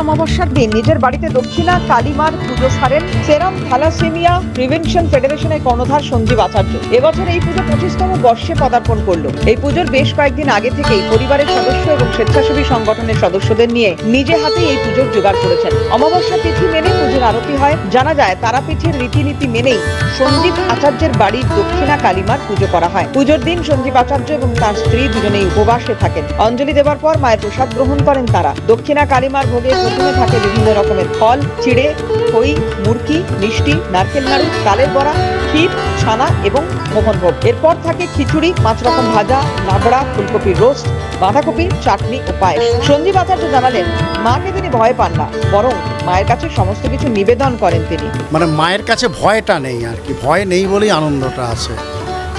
অমাবস্যার দিন নিজের বাড়িতে দক্ষিণা কালীমার পুজো সারেন সেরাম থ্যালাসেমিয়া প্রিভেনশন ফেডারেশনের কর্ণধার সঞ্জীব আচার্য। এবছর এই পুজো 25তম বর্ষে পদার্পণ করলো। এই পুজোর বেশ কয়েকদিন আগে থেকেই পরিবারের সদস্য এবং স্বেচ্ছাসেবী সংগঠনের সদস্যদের নিয়ে নিজে হাতে এই পুজোর জোগাড় করেছেন। অমাবস্যা তিথি মেনে পুজোর আরতি হয়। জানা যায় তারাপীঠের রীতিনীতি মেনেই সঞ্জীব আচার্যের বাড়ির দক্ষিণা কালীমার পুজো করা হয়। পুজোর দিন সঞ্জীব আচার্য এবং তার স্ত্রী দুজনেই উপবাসে থাকেন। অঞ্জলি দেওয়ার পর মায়ের প্রসাদ গ্রহণ করেন তারা। দক্ষিণা কালীমার ভোগে প্রথমে থাকে বিভিন্ন রকমের ফল, চিড়ে, খই, মুরকি, মিষ্টি, নারকেল নাড়ু, তালের বড়া, ক্ষীর, ছানা এবং মোহনভোগ। এরপর থাকে খিচুড়ি, 5 রকম ভাজা, লাবড়া, ফুলকপির রোস্ট, বাঁধাকপির চাটনি ও পায়েস। সঞ্জীব আচার্য জানালেন, মাকে তিনি ভয় পান না, বরং মায়ের কাছে সমস্ত কিছু নিবেদন করেন তিনি। মানে মায়ের কাছে ভয়টা নেই আর কি, ভয় নেই বলেই আনন্দটা আছে।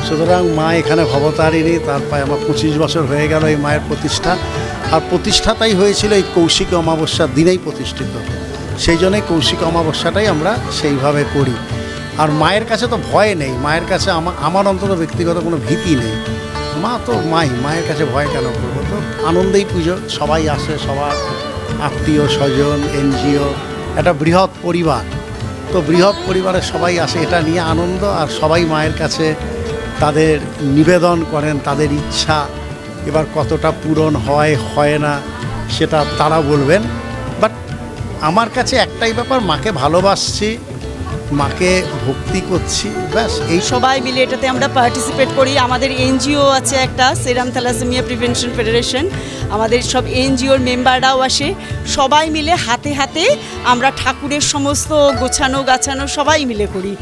সুতরাং মা এখানে ভবতারিণী, তারপরে আমার 25 বছর হয়ে গেল এই মায়ের প্রতিষ্ঠা। আর প্রতিষ্ঠাটাই হয়েছিল এই কৌশিক অমাবস্যার দিনেই প্রতিষ্ঠিত। সেই জন্যই কৌশিক অমাবস্যাটাই আমরা সেইভাবে করি। আর মায়ের কাছে তো ভয় নেই, মায়ের কাছে আমার অন্তত ব্যক্তিগত কোনো ভীতি নেই। মা তো মায়ের কাছে ভয় কেন করবো? তো আনন্দেই পুজো, সবাই আসে, সবার আত্মীয় স্বজন, এনজিও, একটা বৃহৎ পরিবার। তো বৃহৎ পরিবারের সবাই আসে, এটা নিয়ে আনন্দ। আর সবাই মায়ের কাছে তাদের নিবেদন করেন, তাদের ইচ্ছা। এবার কতটা পূরণ হয় না সেটা তারা বলবেন। বাট আমার কাছে একটাই ব্যাপার, মাকে ভালোবাসছি, মাকে ভক্তি করছি, ব্যাস। এই সবাই মিলে এটাতে আমরা পার্টিসিপেট করি। আমাদের এনজিও আছে একটা, সেরাম থ্যালাসেমিয়া প্রিভেনশন ফেডারেশন। আমাদের সব এনজিওর মেম্বাররাও আসে। সবাই মিলে হাতে হাতে আমরা ঠাকুরের সমস্ত গোছানো সবাই মিলে করি।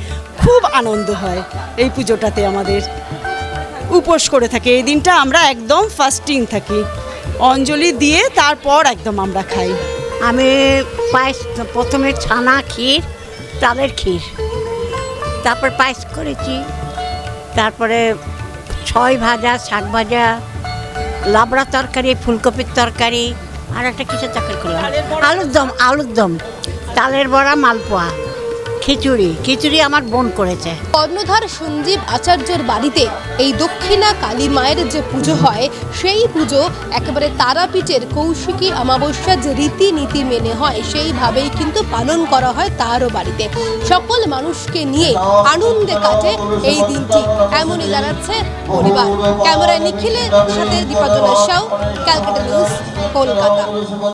খুব আনন্দ হয় এই পুজোটাতে। আমাদের উপোস করে থাকি এই দিনটা, আমরা একদম ফাস্টিং থাকি। অঞ্জলি দিয়ে তারপর একদম আমরা খাই। আমি পায়েস, প্রথমে ছানা ক্ষীর, চালের ক্ষীর, তারপর পায়েস করেছি, তারপরে ছয় ভাজা, শাক ভাজা, লাবড়া তরকারি, ফুলকপির তরকারি, আর একটা কিসের তরকারি করলাম, আলুর দম, তালের বড়া, মালপোয়া, খিচুড়ি আমার বোন করেছে। কর্ণধার সঞ্জীব আচার্যর বাড়িতে এই দক্ষিণা কালী মায়ের যে পুজো হয়, সেই পুজো একেবারে তারাপীঠের কৌশিকী অমাবস্যার যে রীতিনীতি মেনে হয় সেইভাবেই কিন্তু পালন করা হয় তারও বাড়িতে। সকল মানুষকে নিয়ে আনন্দে কাটে এই দিনটি, এমনই জানাচ্ছে পরিবার। ক্যামেরায় নিখিলের সাথে দীপাঞ্জনা সাউ, ক্যালকাটা নিউজ, কলকাতা।